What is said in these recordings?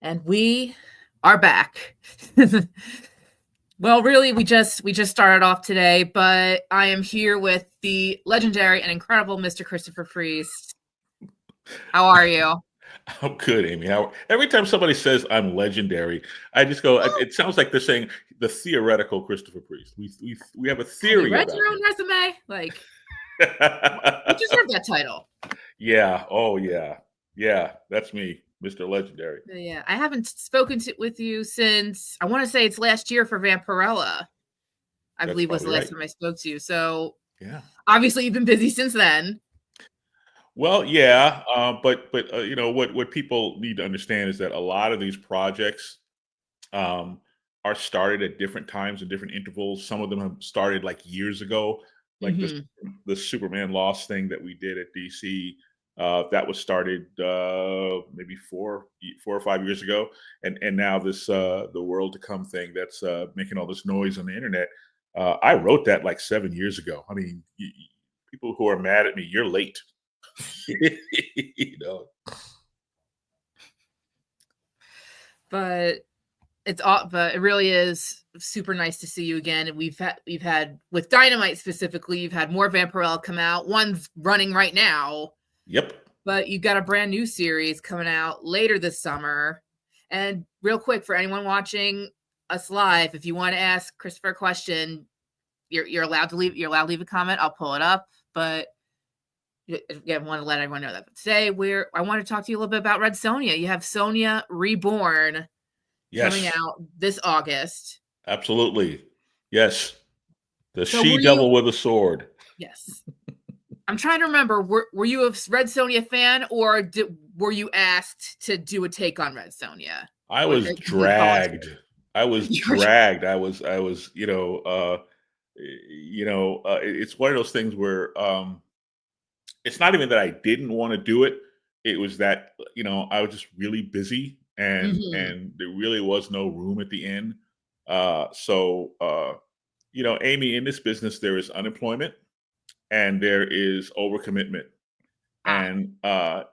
And we are back. Well, really, we just started off today, but I am here with the legendary and incredible Mr. Christopher Priest. How are you? I'm good, Amy. How every time somebody says I'm legendary, I just go. Well, It sounds like they're saying the theoretical Christopher Priest. We have a have you theory read about your own resume? Like, you you. deserve that title. Yeah. Oh yeah. Yeah. That's me, Mr. Legendary. But yeah, I haven't with you since I want to say it's last year for Vampirella. I That's believe was probably the last right. time I spoke to you. So Yeah. obviously you've been busy since then. Well, yeah. But what people need to understand is that a lot of these projects um, are started at different times and different intervals. Some of them have started like years ago, like Hmm. the Superman Lost thing that we did at DC. That was started maybe 4 or 5 years ago, and now this the World to Come thing that's making all this noise on the internet. I wrote that like 7 years ago. I mean, people who are mad at me, you're late. you know, But but it really is super nice to see you again. And we've had with Dynamite specifically, you've had more Vampirella come out. One's running right now, yep. but you've got a brand new series coming out later this summer. And real quick for anyone watching us live, if you want to ask Christopher a question, you're allowed to leave a comment. I'll pull it up. But again, want to let everyone know that. But today I want to talk to you a little bit about Red Sonja. You have Sonja Reborn coming Yes. out this August. Absolutely. Yes. The So she were you? devil with a sword. Yes. I'm trying to remember. Were you a Red Sonja fan, or were you asked to do a take on Red Sonja? I Or was did you volunteer? dragged. I was You were- dragged. It's one of those things where it's not even that I didn't want to do it. It was that, I was just really busy Mhm. and there really was no room at the end. Amy, in this business there is unemployment and there is overcommitment, Ah. and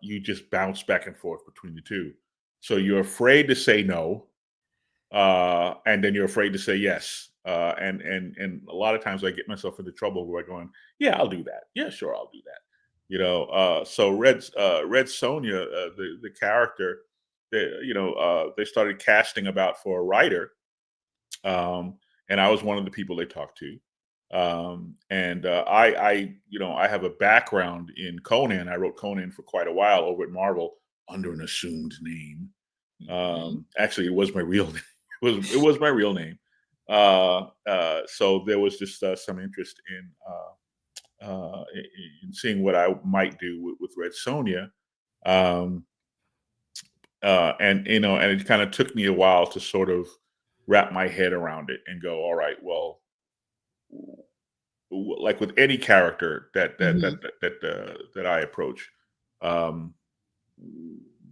you just bounce back and forth between the two. So you're afraid to say no, and then you're afraid to say yes. And a lot of times I get myself into trouble where I'm going, yeah, I'll do that. Yeah, sure, I'll do that. So Red Sonia, the character, they started casting about for a writer, and I was one of the people they talked to. And I have a background in Conan. I wrote Conan for quite a while over at Marvel under an assumed name. Mhm. Actually, it was my real name. It was my real name. So there was just some interest in seeing what I might do with Red Sonja. Um, and it kind of took me a while to sort of wrap my head around it and go, all right, well, like with any character Mhm. that I approach, um,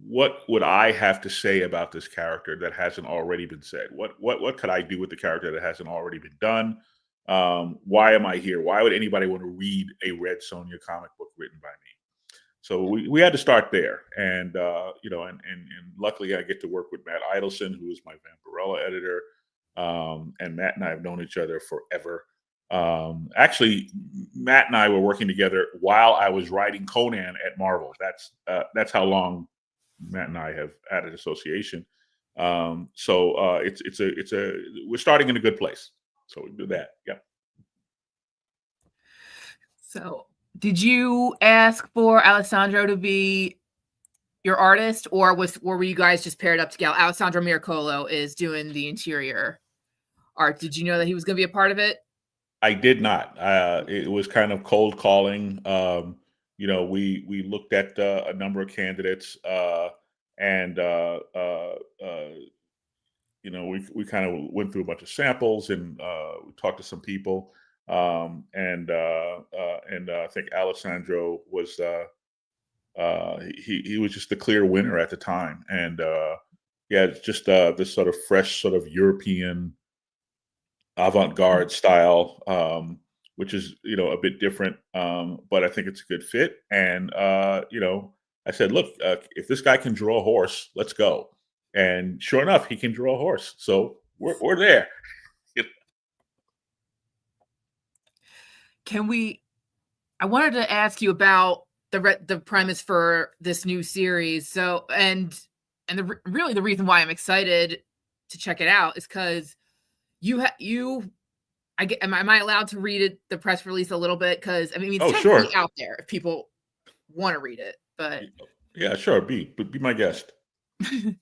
what would I have to say about this character that hasn't already been said? What could I do with the character that hasn't already been done? Why am I here? Why would anybody want to read a Red Sonja comic book written by me? So we had to start there, and luckily I get to work with Matt Idelson, who is my Vampirella editor, and Matt and I have known each other forever. Actually, Matt and I were working together while I was writing Conan at Marvel. That's how long Matt and I have had an association. It's a we're starting in a good place. So we do that. Yeah. So, did you ask for Alessandro to be your artist, or were you guys just paired up together? Alessandro Miracolo is doing the interior art. Did you know that he was going to be a part of it? I did not. It was kind of cold calling. We looked at a number of candidates, and we kind of went through a bunch of samples and we talked to some people, and I think Alessandro was he was just the clear winner at the time, and yeah, it's just this sort of fresh, sort of European avant-garde style, which is, a bit different, but I think it's a good fit. And, I said, look, if this guy can draw a horse, let's go. And sure enough, he can draw a horse. So we're there. Can we I wanted to ask you about the premise for this new series. So, really the reason why I'm excited to check it out is because you am I allowed to read it, the press release a little bit? Because I mean, it's Oh, technically sure. out there if people want to read it, but Yeah, sure. Be my guest. in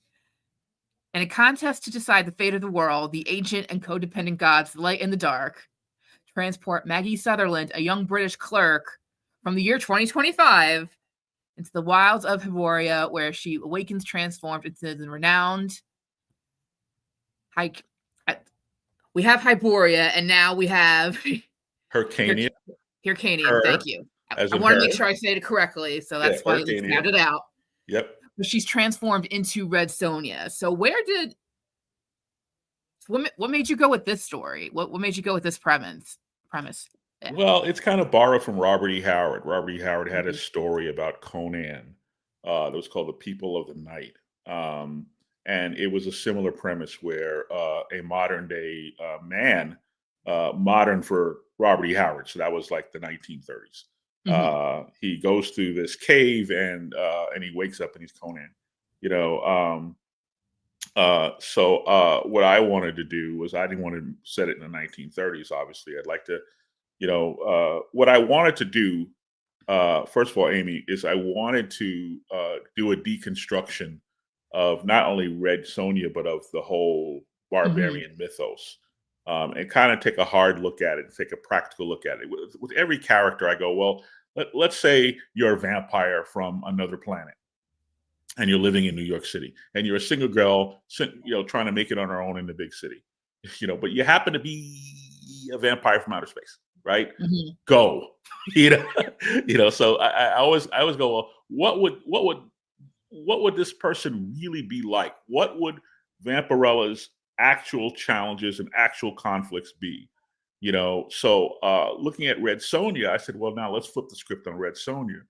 a contest to decide the fate of the world, the ancient and codependent gods, the light and the dark, transport Maggie Sutherland, a young British clerk from the year 2025, into the wilds of Hyboria, where she awakens transformed into the renowned hike. We have Hyboria, and now we have Hyrcania. Hyrcanian. Thank Her, you. as I in want to make her. sure I say it correctly, so Yeah, that's why we Hyrcania. found it out. Yep. But she's transformed into Red Sonja. So what made you go with this story? What made you go with this premise? Yeah. Well, it's kind of borrowed from Robert E. Howard. Robert E. Howard had a Mhm. story about Conan that was called The People of the Night. And it was a similar premise where a modern day man, modern for Robert E. Howard, so that was like the 1930s. Mhm. He goes through this cave and he wakes up and he's Conan. You know, what I wanted to do was I didn't want to set it in the 1930s. Obviously, I'd like to what I wanted to do, first of all, Amy, is I wanted to do a deconstruction of not only Red Sonja, but of the whole Mhm. barbarian mythos, and kind of take a hard look at it, and take a practical look at it. With every character, I go, well, let's say you're a vampire from another planet and you're living in New York City, and you're a single girl, trying to make it on her own in the big city, but you happen to be a vampire from outer space, right? Mhm. Go, you know, So I always go, well, what would this person really be like? What would Vampirella's actual challenges and actual conflicts be? So looking at Red Sonja, I said, well, now let's flip the script on Red Sonja.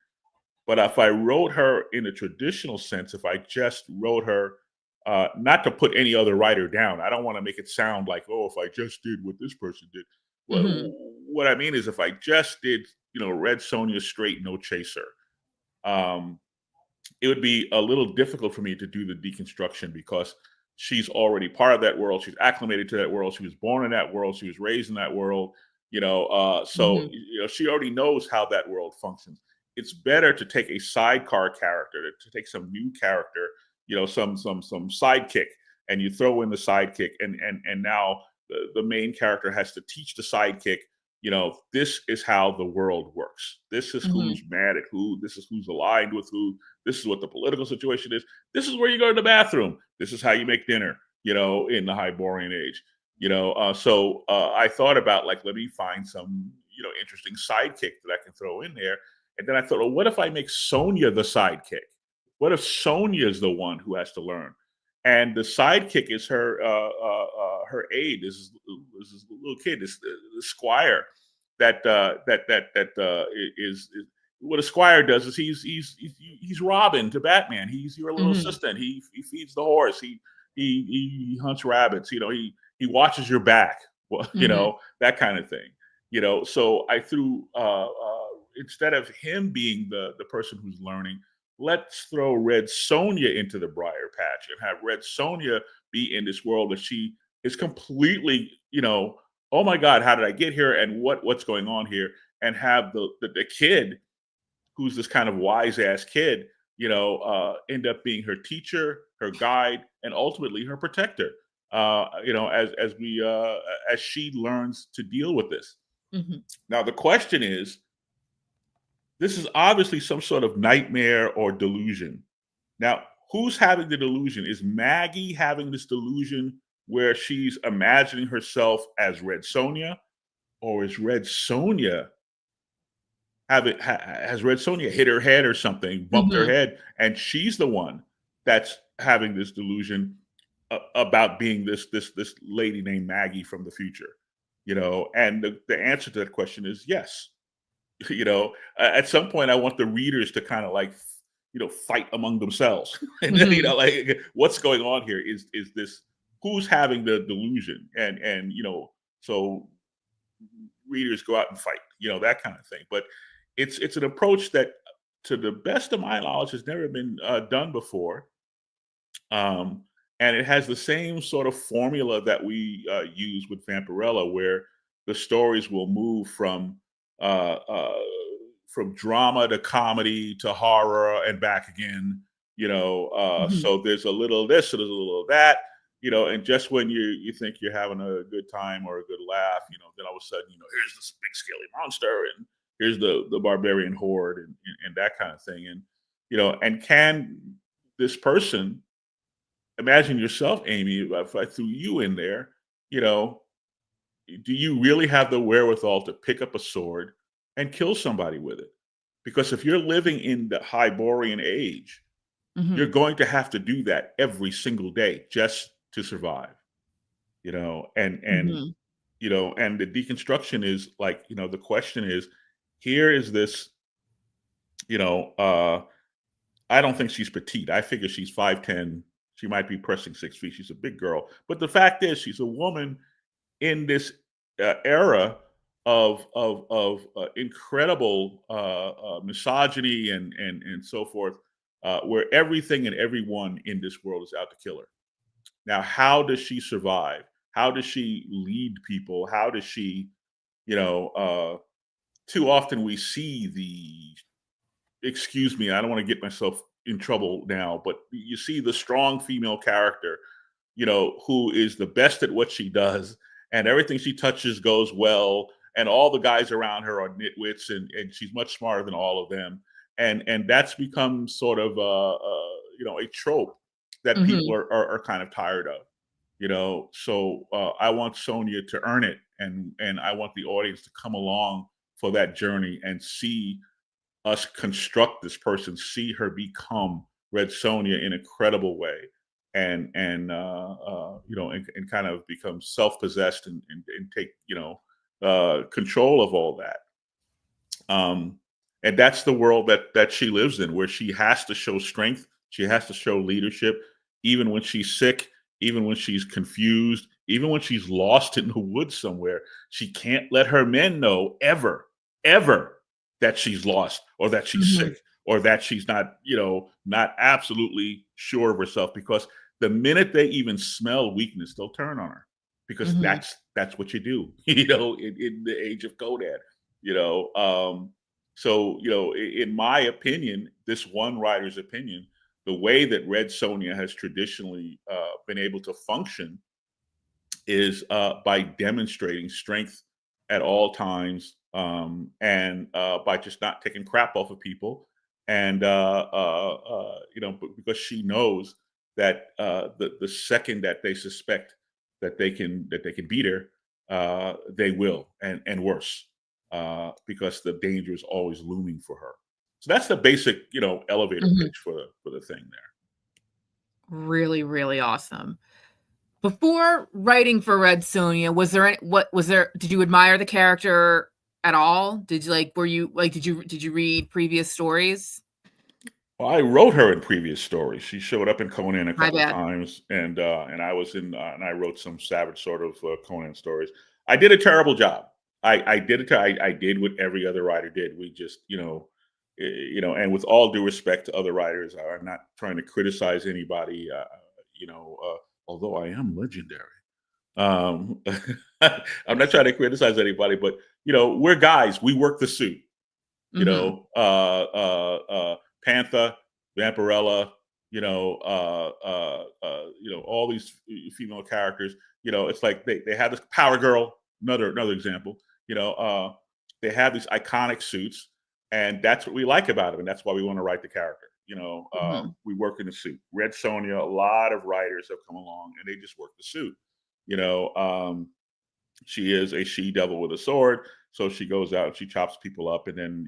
But if I wrote her in a traditional sense, if I just wrote her, not to put any other writer down, I don't want to make it sound like, oh, if I just did what this person did. What, Mhm. what I mean is, if I just did, Red Sonja straight, no chaser, um, it would be a little difficult for me to do the deconstruction because she's already part of that world. She's acclimated to that world. She was born in that world. She was raised in that world. So Mhm. she already knows how that world functions. It's better to take a sidecar character, to take some new character, some sidekick, and you throw in the sidekick, and now the main character has to teach the sidekick, this is how the world works. This is Mhm. who's mad at who. This is who's aligned with who. This is what the political situation is. This is where you go to the bathroom. This is how you make dinner, in the Hyborian age. I thought about, like, let me find some, interesting sidekick that I can throw in there. And then I thought, well, what if I make Sonja the sidekick? What if Sonja is the one who has to learn? And the sidekick is her aide. This little kid, this squire that is what a squire does is he's Robin to Batman. He's your little Mhm. assistant. He feeds the horse. He hunts rabbits. He watches your back. Well, Mhm. that kind of thing. So I threw instead of him being the person who's learning, let's throw Red Sonja into the briar patch and have Red Sonja be in this world that she is completely, oh my God, how did I get here and what's going on here? And have the kid who's this kind of wise ass kid, end up being her teacher, her guide, and ultimately her protector. As she learns to deal with this. Mhm. Now the question is, this is obviously some sort of nightmare or delusion. Now, who's having the delusion? Is Maggie having this delusion where she's imagining herself as Red Sonja, or is Red Sonja has Red Sonja hit her head or something, bumped her Mhm. head, and she's the one that's having this delusion about being this lady named Maggie from the future? And the answer to that question is yes. At some point I want the readers to kind of like, fight among themselves. And then, Mhm. like, what's going on here? Is this, who's having the delusion? And so readers go out and fight, that kind of thing. But it's an approach that, to the best of my knowledge, has never been done before. Um, and it has the same sort of formula that we use with Vampirella, where the stories will move uh, uh, from drama to comedy to horror and back again. Mhm. So there's a little of this, so there's a little of that. And just when you think you're having a good time or a good laugh, then all of a sudden, here's this big scaly monster, and here's the barbarian horde, and that kind of thing. And can this person, imagine yourself, Amy, if I threw you in there, you know, do you really have the wherewithal to pick up a sword and kill somebody with it? Because if you're living in the Hyborian age, you're Mhm. going to have to do that every single day just to survive. You know, Mhm. and the deconstruction is like, the question is, here is this, you know, I don't think she's petite. I figure she's 5'10". She might be pressing 6 feet. She's a big girl. But the fact is, she's a woman in this era of incredible misogyny and so forth, where everything and everyone in this world is out to kill her. Now, how does she survive? How does she lead people? How does she, you know? Too often we see the, excuse me, I don't want to get myself in trouble now, but you see the strong female character, who is the best at what she does, and everything she touches goes well, and all the guys around her are nitwits, and she's much smarter than all of them, and that's become sort of a trope that people Mhm. are kind of tired of. So I want Sonia to earn it, and I want the audience to come along for that journey and see us construct this person, see her become Red Sonja in a credible way, and kind of become self-possessed, and take control of all that. Um, and that's the world that she lives in, where she has to show strength, she has to show leadership, even when she's sick, even when she's confused, even when she's lost in the woods somewhere. She can't let her men know ever, ever, that she's lost, or that she's sick, Mhm. or that she's not absolutely sure of herself, because the minute they even smell weakness, they'll turn on her, because Mhm. that's what you do, in the age of Conan, you know. So, in my opinion, this one writer's opinion, the way that Red Sonja has traditionally been able to function is by demonstrating strength at all times, and by just not taking crap off of people, and because she knows that the second that they suspect that they can beat her, they will, and worse, because the danger is always looming for her. So that's the basic, elevator Mhm. pitch for the thing there. Really, really awesome. Before writing for Red Sonja, was there did you admire the character at all? Did you like were you like did you read previous stories? Well, I wrote her in previous stories. She showed up in Conan a My couple of bad. times, and I was in, and I wrote some savage sort of Conan stories. I did a terrible job. I did it. I did what every other writer did. We just, and with all due respect to other writers, I'm not trying to criticize anybody. Although I am legendary. Um, I'm not trying to criticize anybody, but we're guys. We work the suit. you Mhm. know, uh, Panther, Vampirella, all these female characters. It's like they have this Power Girl, another example. You know, uh, they have these iconic suits, and that's what we like about them, and that's why we want to write the character. Mhm. We work in the suit. Red Sonja, a lot of writers have come along, and they just work the suit. You know, she is a she devil with a sword, so she goes out and she chops people up, and then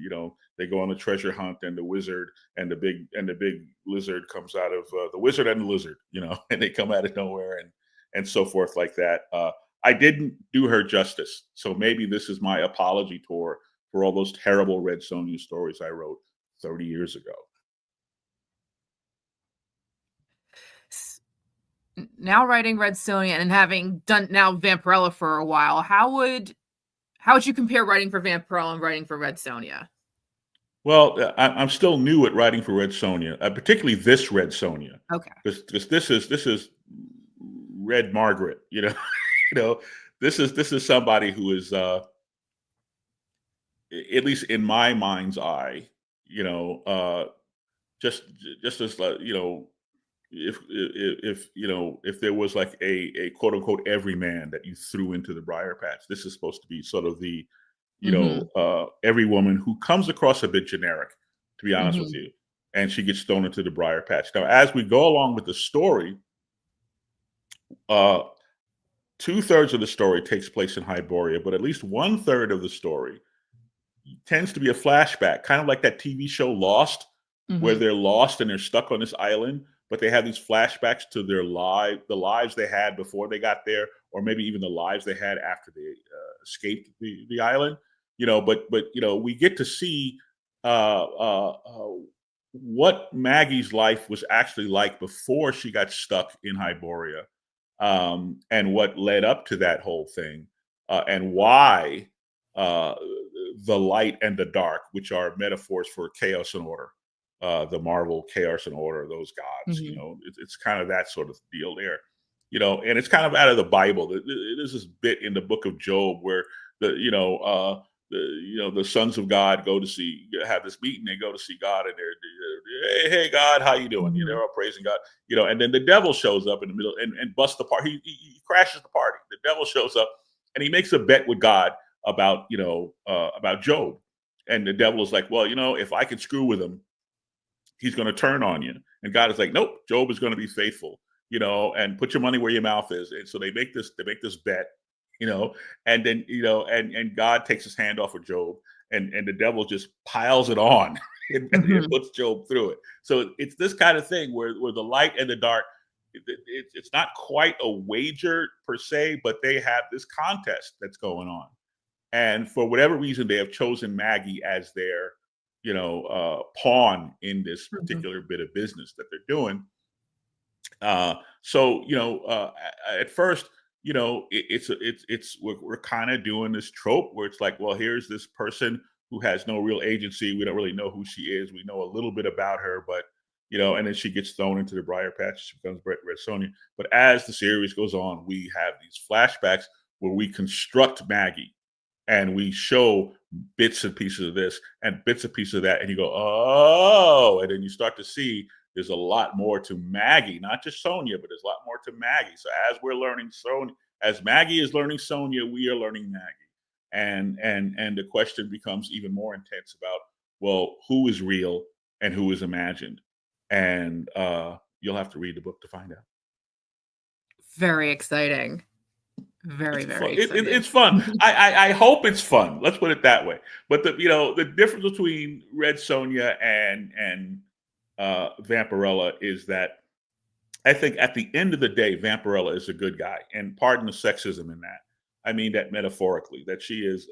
they go on a treasure hunt, and the wizard and the big lizard comes out of the wizard and the lizard, and they come out of nowhere, and so forth like that. I didn't do her justice. So maybe this is my apology tour for all those terrible Red Sonja stories I wrote 30 years ago. Now writing Red Sonja and having done now Vampirella for a while, how would you compare writing for Vampirella and writing for Red Sonja? Well, I'm still new at writing for Red Sonja, particularly this Red Sonja, Okay. because this is Red Margaret. You know, this is somebody who is, at least in my mind's eye, just as if there was like a quote unquote everyman that you threw into the briar patch, this is supposed to be sort of the every woman who comes across a bit generic, to be honest with you, and she gets thrown into the briar patch. Now, as we go along with the story, 2/3 of the story takes place in Hyboria, but at least 1/3 of the story tends to be a flashback, kind of like that TV show Lost, where they're lost and they're stuck on this island, but they have these flashbacks to the lives they had before they got there, or maybe even the lives they had after they escaped the island. But we get to see what Maggie's life was actually like before she got stuck in Hyboria, and what led up to that whole thing, and why the light and the dark, which are metaphors for chaos and order, the Marvel chaos and order, those gods. It's kind of that sort of deal there. And it's kind of out of the Bible. There's this bit in the book of Job where the sons of God have this meeting. They go to see God, and they're hey God, how you doing? They're all praising God. And then the devil shows up in the middle and busts the party. He crashes the party. The devil shows up and he makes a bet with God about Job. And the devil is like, well, if I can screw with him, he's going to turn on you. And God is like, nope, Job is going to be faithful, and put your money where your mouth is. And so they make this bet, and then, and God takes his hand off of Job, and the devil just piles it on and puts Job through it. So it's this kind of thing where the light and the dark, it's not quite a wager per se, but they have this contest that's going on. And for whatever reason, they have chosen Maggie as their, pawn in this particular bit of business that they're doing. At first, we're kind of doing this trope where it's like, well, here's this person who has no real agency. We don't really know who she is. We know a little bit about her, but and then she gets thrown into the briar patch. She becomes Red Sonja. But as the series goes on, we have these flashbacks where we construct Maggie. And we show bits and pieces of this and bits and pieces of that. And you go, oh, and then you start to see there's a lot more to Maggie, not just Sonja, but there's a lot more to Maggie. So as we're learning Sonja, as Maggie is learning Sonja, we are learning Maggie. And the question becomes even more intense about, well, who is real and who is imagined? And you'll have to read the book to find out. Very exciting. Very exciting. It's fun. I hope it's fun. Let's put it that way. But the difference between Red Sonja and Vampirella is that I think at the end of the day, Vampirella is a good guy, and pardon the sexism in that. I mean that metaphorically. That she is,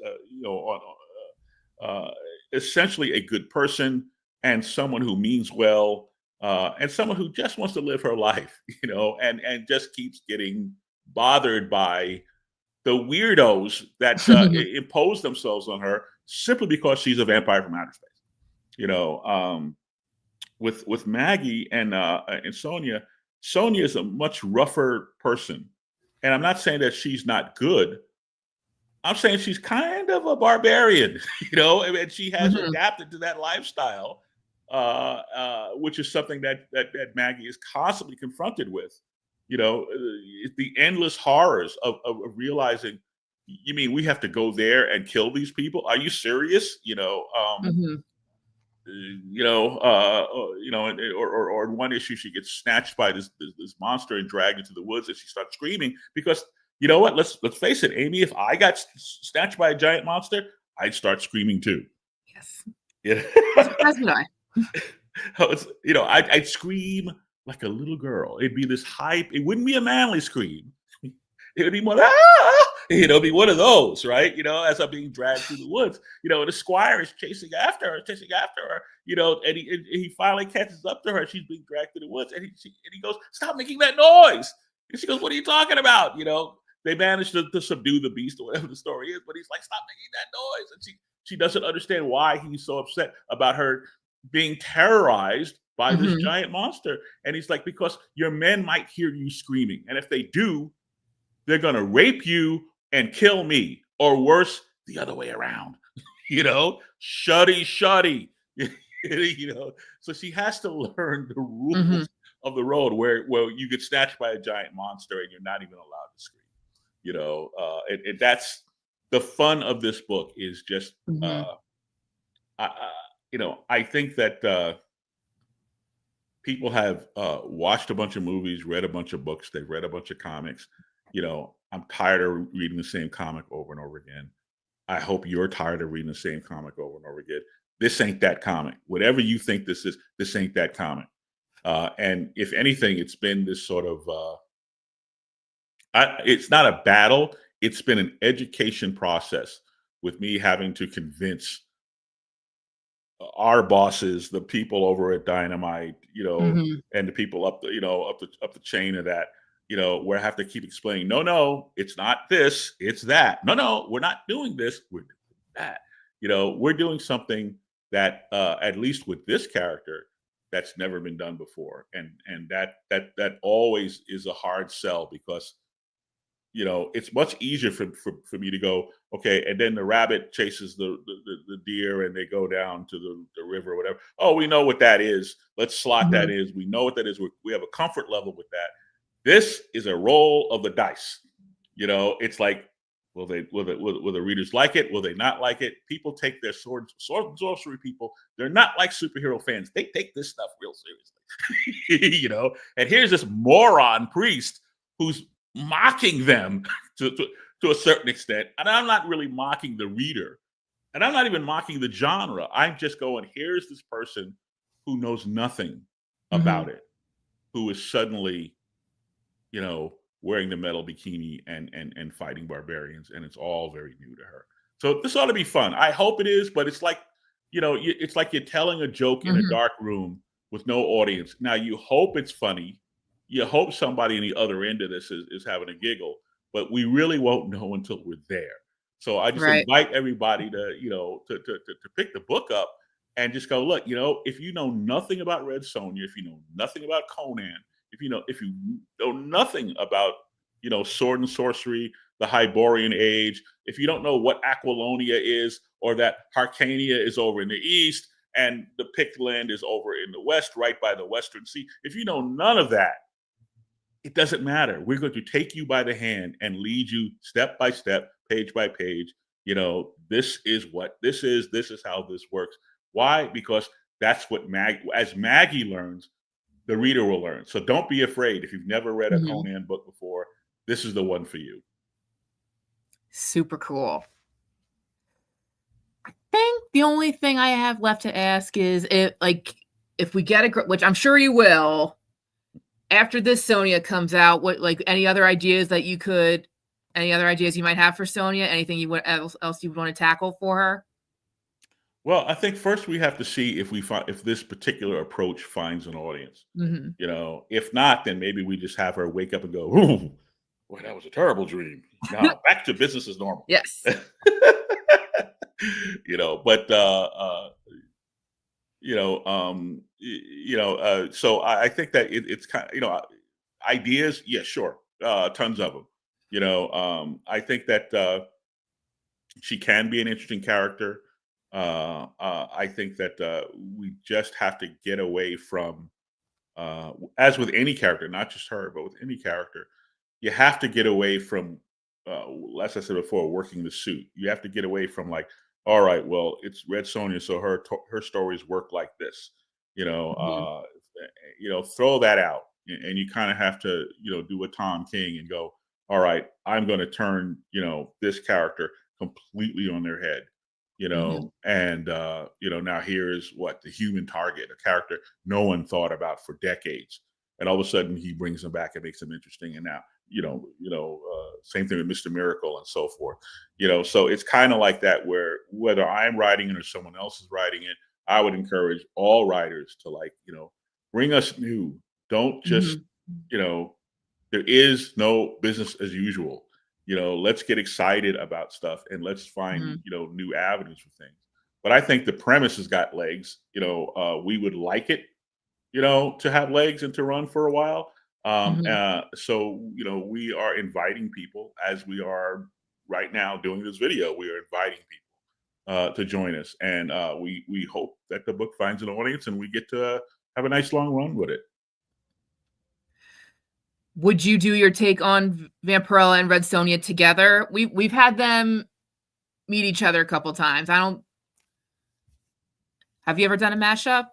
essentially a good person and someone who means well, and someone who just wants to live her life, and just keeps getting bothered by the weirdos that impose themselves on her simply because she's a vampire from outer space. With Maggie and Sonja is a much rougher person, and I'm not saying that she's not good. I'm saying she's kind of a barbarian, and she has adapted to that lifestyle, which is something that Maggie is constantly confronted with. The endless horrors of realizing, you mean we have to go there and kill these people? Are you serious? Or in one issue, she gets snatched by this monster and dragged into the woods, and she starts screaming because, you know what? Let's face it, Amy. If I got snatched by a giant monster, I'd start screaming too. Yes. Yeah. As would I. I'd scream like a little girl. It'd be this hype. It wouldn't be a manly scream. It would be more, be one of those, right? As I'm being dragged through the woods, and the squire is chasing after her, and he finally catches up to her. She's being dragged through the woods, and he goes, "Stop making that noise!" And she goes, "What are you talking about?" They managed to subdue the beast or whatever the story is, but he's like, "Stop making that noise!" And she doesn't understand why he's so upset about her being terrorized by this Mhm. giant monster. And he's like, "Because your men might hear you screaming, and if they do, they're going to rape you and kill me, or worse, the other way around." Shuddy, shuddy. So she has to learn the Mhm. rules of the road where you get snatched by a giant monster and you're not even allowed to scream. And that's the fun of this book is just, Mhm. I think that people have watched a bunch of movies, read a bunch of books, they've read a bunch of comics. I'm tired of reading the same comic over and over again. I hope you're tired of reading the same comic over and over again. This ain't that comic. Whatever you think this is, this ain't that comic. And if anything, it's been this sort of, it's not a battle. It's been an education process with me having to convince our bosses, the people over at Dynamite, Mhm. and the people up the, up the chain of that, where I have to keep explaining, no, no, it's not this, it's that. No, no, we're not doing this, we're doing that. We're doing something that, at least with this character, that's never been done before, and that always is a hard sell because it's much easier for me to go, okay, and then the rabbit chases the deer and they go down to the river or whatever. Oh, we know what that is. Let's slot that Mhm. in. We know what that is. We have a comfort level with that. This is a roll of the dice. It's like, will the readers like it? Will they not like it? People take their sword and sorcery people. They're not like superhero fans. They take this stuff real seriously. And here's this moron priest who's mocking them to a certain extent. And I'm not really mocking the reader. And I'm not even mocking the genre. I'm just going, here's this person who knows nothing about Mhm. it, who is suddenly, wearing the metal bikini and fighting barbarians, and it's all very new to her. So this ought to be fun. I hope it is, but it's like, it's like you're telling a joke in a Mhm. dark room with no audience. Now you hope it's funny. You hope somebody in the other end of this is having a giggle, but we really won't know until we're there. So I just Right. invite everybody to, to pick the book up and just go, look, if you know nothing about Red Sonja, if you know nothing about Conan, if you know nothing about sword and sorcery, the Hyborian Age, if you don't know what Aquilonia is, or that Harcania is over in the east and the Pict Land is over in the west, right by the Western Sea, if you know none of that, it doesn't matter. We're going to take you by the hand and lead you step by step, page by page. This is what this is. This is how this works. Why? Because that's what as Maggie learns, the reader will learn. So don't be afraid. If you've never read a Mhm. Conan book before, this is the one for you. Super cool. Think the only thing I have left to ask is if we get which I'm sure you will, after this Sonya comes out, what any other ideas any other ideas you might have for Sonya? Anything you would else you would want to tackle for her? Well, I think first we have to see if we find if this particular approach finds an audience. Mhm. If not, then maybe we just have her wake up and go, "Ooh, boy, that was a terrible dream." Now back to business as normal. Yes. But so I think that it's kind of, ideas. Yeah, sure, tons of them. I think that she can be an interesting character. I think that we just have to get away from, as with any character, not just her, but with any character, you have to get away from, as I said before, working the suit. You have to get away from like, all right, well, it's Red Sonja, so her stories work like this. You know, Mhm. uh, throw that out, and you kind of have to, do a Tom King and go, all right, I'm going to turn, this character completely on their head. Mhm. And now here's what the human target, a character no one thought about for decades, and all of a sudden he brings them back and makes them interesting. And same thing with Mr. Miracle and so forth. So it's kind of like that where whether I'm writing it or someone else is writing it, I would encourage all writers to bring us new. Don't just, Mhm. you know, there is no business as usual. Let's get excited about stuff and let's find, Mhm. new avenues for things. But I think the premise has got legs. We would like it, to have legs and to run for a while. Mhm. So, we are inviting people as we are right now doing this video. We are inviting people to join us, and we hope that the book finds an audience and we get to have a nice long run with it. Would you do your take on Vampirella and Red Sonja together? We've had them meet each other a couple times. I don't Have you ever done a mashup?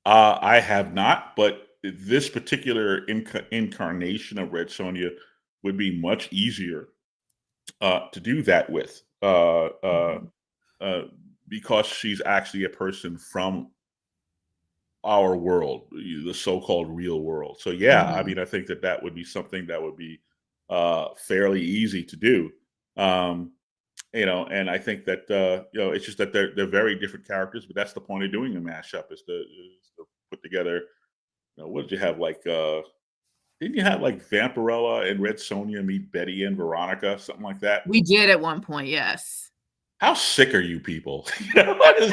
I have not, but this particular incarnation of Red Sonja would be much easier to do that with. Mhm. Uh, because she's actually a person from our world, the so-called real world. So yeah, I Mhm. mean, I think that that would be something that would be fairly easy to do. Um, and I think that it's just that they're very different characters, but that's the point of doing a mashup is to put together. What did you have like? Didn't you have like Vampirella and Red Sonja meet Betty and Veronica, something like that? We did at one point, yes. How sick are you people? What is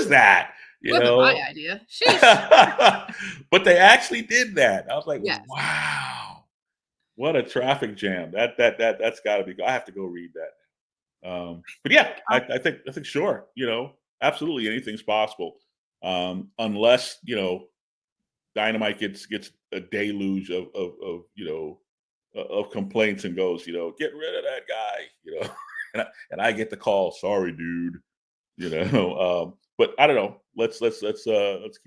that? You Wasn't my know, idea. Sheesh. but they actually did that. I was like, Yes. wow, what a traffic jam. That's got to be. I have to go read that. But yeah, I think sure. Absolutely anything's possible, unless Dynamite gets a deluge of complaints and goes, get rid of that guy, and I get the call, sorry, dude, but I don't know. Let's keep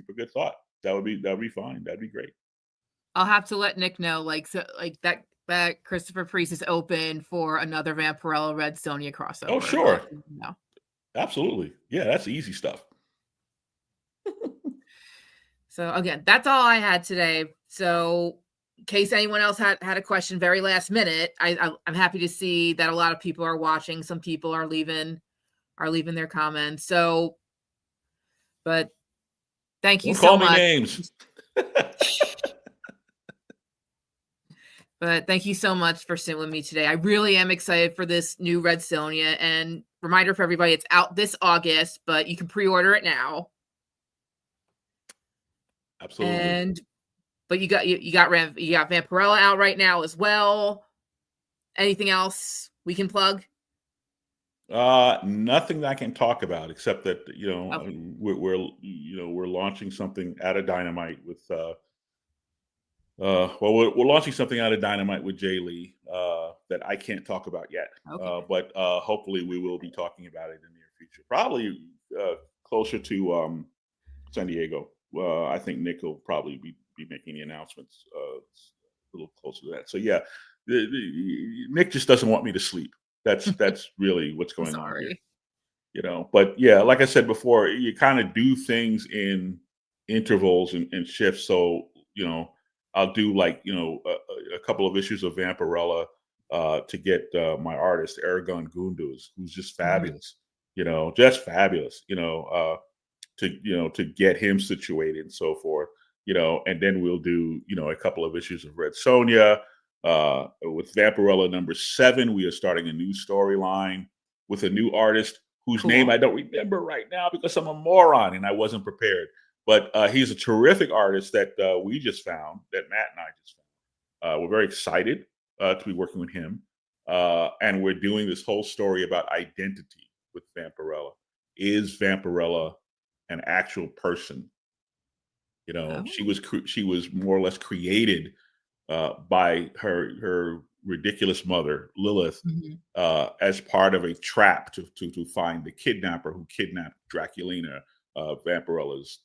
a good thought. That would be fine. That'd be great. I'll have to let Nick know, like, so, like, that Christopher Priest is open for another Vampirella Red Sonja Oh, crossover. I'll sure. let him know. Absolutely. Yeah, that's easy stuff. So, again, that's all I had today. So, in case anyone else had a question very last minute, I'm happy to see that a lot of people are watching. Some people are leaving their comments. So, but thank you Don't so call me much. names. But thank you so much for sitting with me today. I really am excited for this new Red Sonja. And reminder for everybody, it's out this August, but you can pre-order it now. Absolutely. And but you got Vampirella out right now as well. Anything else we can plug? Nothing that I can talk about except that Okay. we're launching something out of Dynamite with well, we're launching something out of Dynamite with Jay Lee that I can't talk about yet. Okay. But hopefully we will be talking about it in the near future. Probably closer to San Diego. I think Nick will probably be making the announcements a little closer to that. So yeah, Nick just doesn't want me to sleep. That's really what's I'm going on here. sorry. But yeah, like I said before, you kind of do things in intervals and shifts. So I'll do like a couple of issues of Vampirella to get my artist Aragon Gunduz, who's just Mhm. fabulous. Just fabulous. To get him situated and so forth. And then we'll do a couple of issues of Red Sonja. With Vampirella #7, we are starting a new storyline with a new artist whose name Cool. I don't remember right now because I'm a moron and I wasn't prepared. But he's a terrific artist that we just found, that Matt and I just found. We're very excited to be working with him. And we're doing this whole story about identity with Vampirella. Is Vampirella an actual person? She Oh. was she was more or less created by her ridiculous mother Lilith Mhm. as part of a trap to find the kidnapper who kidnapped Draculina, Vampirella's.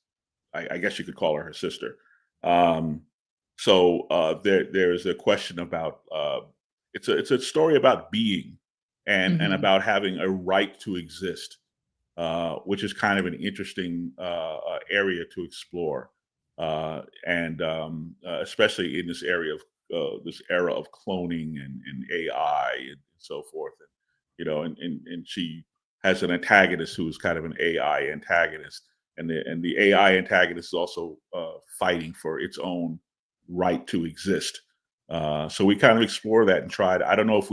I guess you could call her sister. Um, so there's a question about it's a story about being and Mhm. about having a right to exist, which is kind of an interesting area to explore, and especially in this area of this era of cloning and AI and so forth, and and she has an antagonist who is kind of an AI antagonist, and the AI antagonist is also fighting for its own right to exist. So we kind of explore that and try to. I don't know if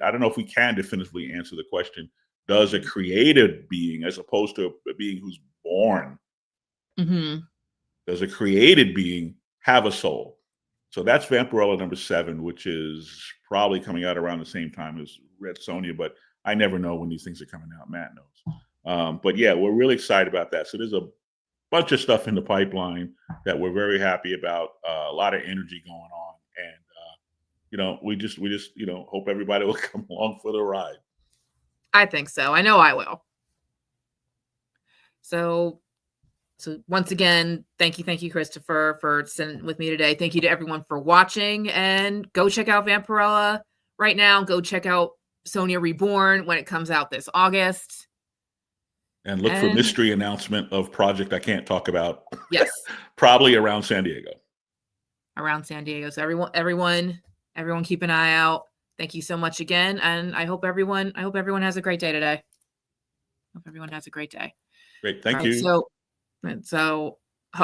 I don't know if we can definitively answer the question: does a created being, as opposed to a being who's born, Mm-hmm. does a created being have a soul? So that's Vampirella #7, which is probably coming out around the same time as Red Sonja, but I never know when these things are coming out. Matt knows. But yeah, we're really excited about that. So there's a bunch of stuff in the pipeline that we're very happy about. A lot of energy going on, and we just hope everybody will come along for the ride. I think so. I know I will. So once again, thank you, Christopher, for sitting with me today. Thank you to everyone for watching, and go check out Vampirella right now. Go check out Sonja Reborn when it comes out this August. And look for mystery announcement of project I can't talk about. Yes. Probably around San Diego. Around San Diego. So everyone keep an eye out. Thank you so much again. And I hope everyone has a great day today. Hope everyone has a great day. Great. Thank you. So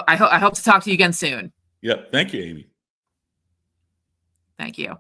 I hope to talk to you again soon. Yep. Thank you, Amy. Thank you.